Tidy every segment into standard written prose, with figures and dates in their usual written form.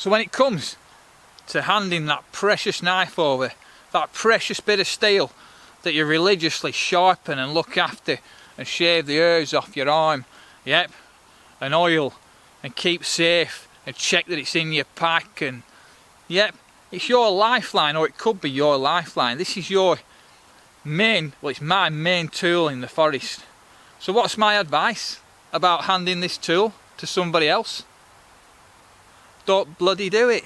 So when it comes to handing that precious knife over, that precious bit of steel that you religiously sharpen and look after and shave the hairs off your arm, yep, and oil and keep safe and check that it's in your pack, and yep, it's your lifeline, or it could be your lifeline. This is your main, well, it's my main tool in the forest. So what's my advice about handing this tool to somebody else? Don't bloody do it.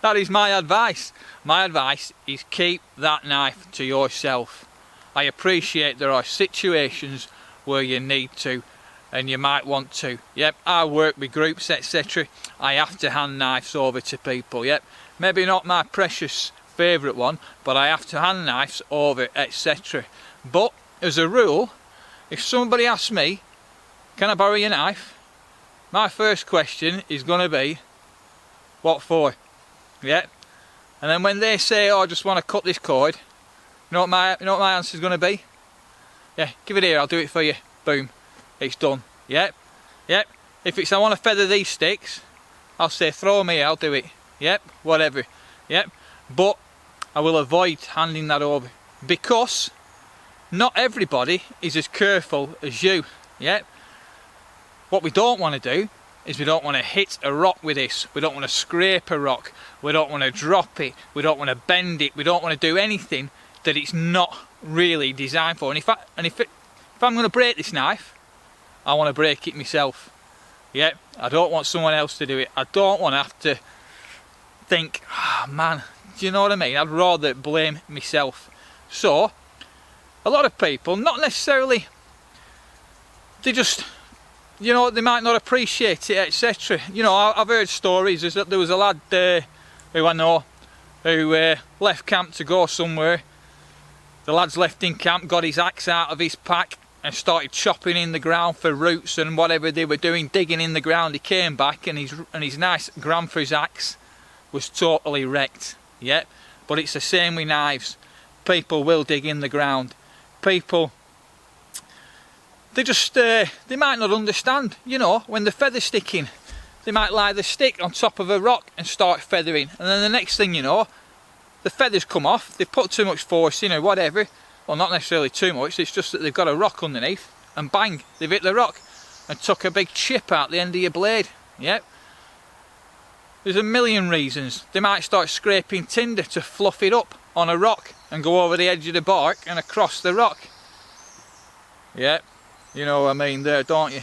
That is my advice. My advice is keep that knife to yourself. I appreciate there are situations where you need to and you might want to. Yep, I work with groups, etc. I have to hand knives over to people. Yep, maybe not my precious favourite one, but I have to hand knives over, etc. But as a rule, if somebody asks me, can I borrow your knife? My first question is going to be, what for? Yep. And then when they say, oh, I just want to cut this cord, you know what my answer is going to be? Yeah, give it here, I'll do it for you. Boom, it's done. Yep, yep. If it's I want to feather these sticks, I'll say throw them here, I'll do it. Yep, whatever. Yep. But I will avoid handing that over, because not everybody is as careful as you. Yep. What we don't want to do is we don't want to hit a rock with this. We don't want to scrape a rock. We don't want to drop it. We don't want to bend it. We don't want to do anything that it's not really designed for. And if I'm going to break this knife, I want to break it myself. Yep. I don't want someone else to do it. I don't want to have to think, oh man, do you know what I mean? I'd rather blame myself. So a lot of people, not necessarily, they just, you know, they might not appreciate it, etc. You know, I've heard stories. There was a lad who I know who left camp to go somewhere. The lad's left in camp, got his axe out of his pack and started chopping in the ground for roots and whatever they were doing, digging in the ground. He came back and his nice grandfather's axe was totally wrecked. Yep, but it's the same with knives. People will dig in the ground. People, they just they might not understand. You know, when the feather's sticking, they might lie the stick on top of a rock and start feathering, and then the next thing you know, the feathers come off. They put too much force in or whatever. Well, not necessarily too much, it's just that they've got a rock underneath, and bang, they've hit the rock and took a big chip out the end of your blade. Yep. There's a million reasons. They might start scraping tinder to fluff it up on a rock and go over the edge of the bark and across the rock. Yep, you know what I mean there, don't you?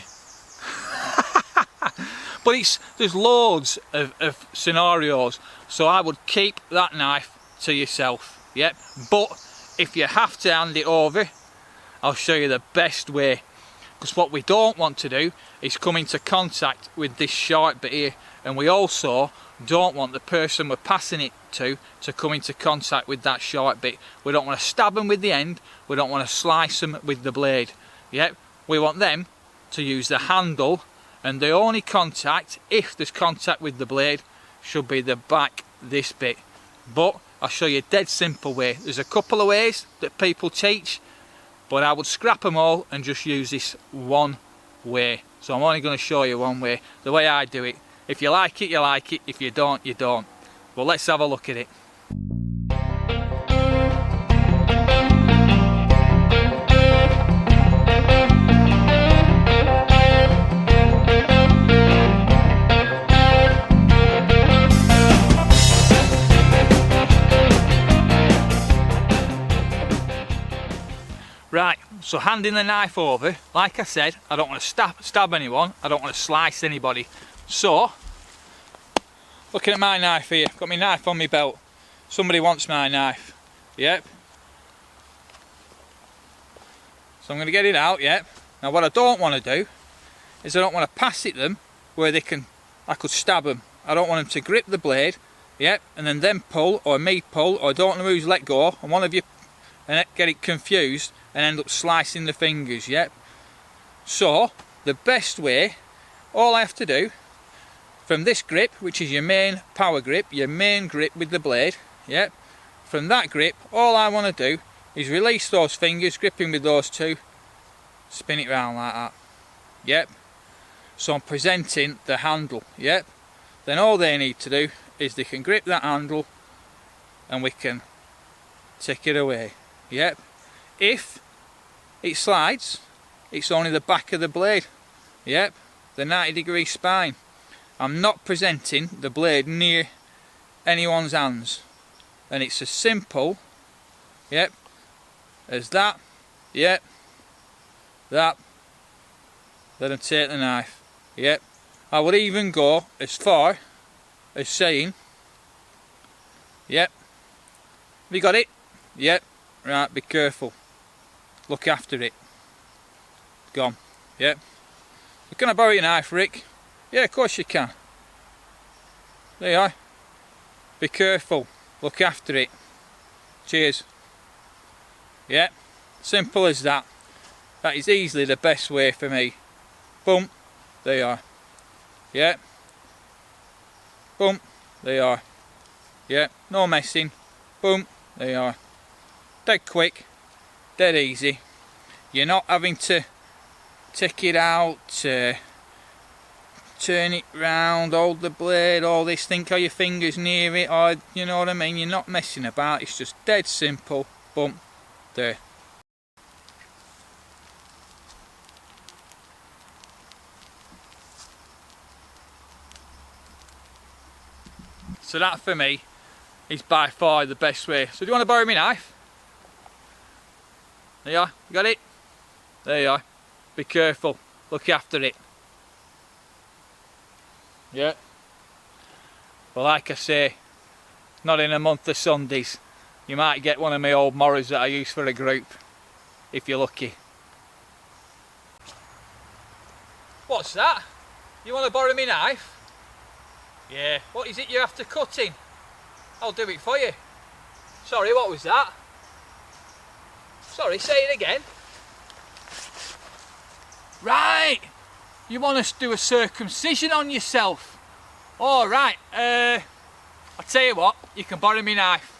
But there's loads of scenarios, so I would keep that knife to yourself. Yep, but if you have to hand it over, I'll show you the best way, because what we don't want to do is come into contact with this sharp bit here, and we also don't want the person we're passing it to come into contact with that sharp bit. We don't want to stab them with the end, we don't want to slice them with the blade. Yep, we want them to use the handle, and the only contact, if there's contact with the blade, should be the back, this bit. But I'll show you a dead simple way. There's a couple of ways that people teach, but I would scrap them all and just use this one way. So I'm only going to show you one way, the way I do it. If you like it, you like it. If you don't, you don't. Well, let's have a look at it. Right, so handing the knife over, like I said, I don't want to stab anyone, I don't want to slice anybody. So, looking at my knife here, got my knife on my belt. Somebody wants my knife, yep. So I'm going to get it out, yep. Now what I don't want to do, is I don't want to pass it them where I could stab them. I don't want them to grip the blade, yep, and then them pull, or me pull, or I don't want to who's let go, and one of you and get it confused and end up slicing the fingers. Yep. So the best way, all I have to do from this grip, which is your main power grip, your main grip with the blade, yep, from that grip all I want to do is release those fingers, gripping with those two, spin it round like that. Yep. So I'm presenting the handle. Yep. then all they need to do is they can grip that handle and we can take it away. Yep. If it slides, it's only the back of the blade. Yep, the 90-degree spine. I'm not presenting the blade near anyone's hands, and it's as simple, yep, as that. Yep, that. Let them take the knife. Yep. I would even go as far as saying, yep, have you got it? Yep. Right, be careful. Look after it. Gone. Yep. Can I borrow your knife, Rick? Yeah, of course you can. There you are. Be careful. Look after it. Cheers. Yeah, simple as that. That is easily the best way for me. Boom. There you are. Yeah. Boom. There you are. Yeah, no messing. Boom. There you are. Dead quick. Dead easy. You're not having to take it out, turn it round, hold the blade, all this, think of your fingers near it, or you know what I mean, you're not messing about, it's just dead simple. Boom, there. So that for me is by far the best way. So do you want to borrow my knife? There you are, you got it? There you are. Be careful, look after it. Yeah. But like I say, not in a month of Sundays. You might get one of my old morrows that I use for a group, if you're lucky. What's that? You want to borrow me knife? Yeah. What is it you're after cutting? I'll do it for you. Sorry, what was that? Sorry, say it again. Right, you want us to do a circumcision on yourself? Alright, I'll tell you what, you can borrow me knife.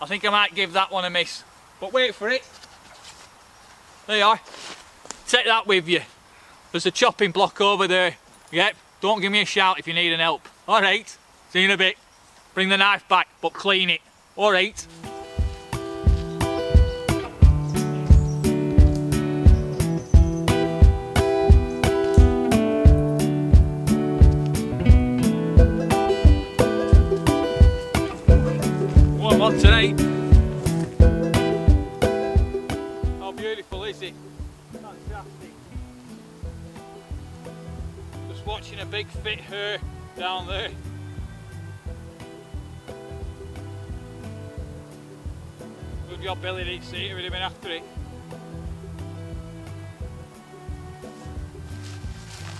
I think I might give that one a miss, but wait for it. There you are, take that with you. There's a chopping block over there. Yep, don't give me a shout if you need an help. Alright, see you in a bit. Bring the knife back, but clean it. Alright. Today. How beautiful is it? Fantastic. Just watching a big fit hare down there. Good job Billy didn't see it, we'd have been after it.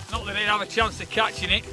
Not that he'd have a chance of catching it.